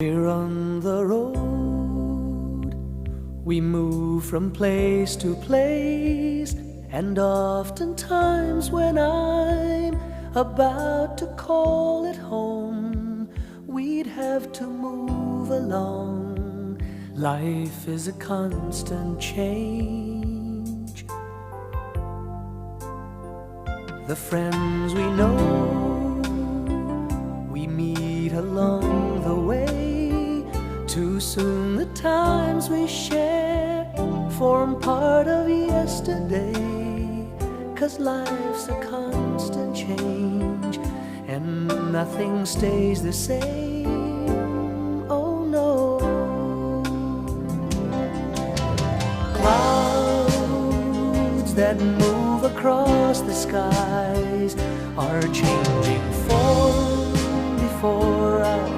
We're on the road, we move from place to place, and oftentimes when I'm about to call it home, we'd have to move along. Life is a constant change. The friends we know, we meet along the way. Too soon the times we share form part of yesterday. 'Cause life's a constant change, and nothing stays the same. Oh no. Clouds that move across the skies are changing form before our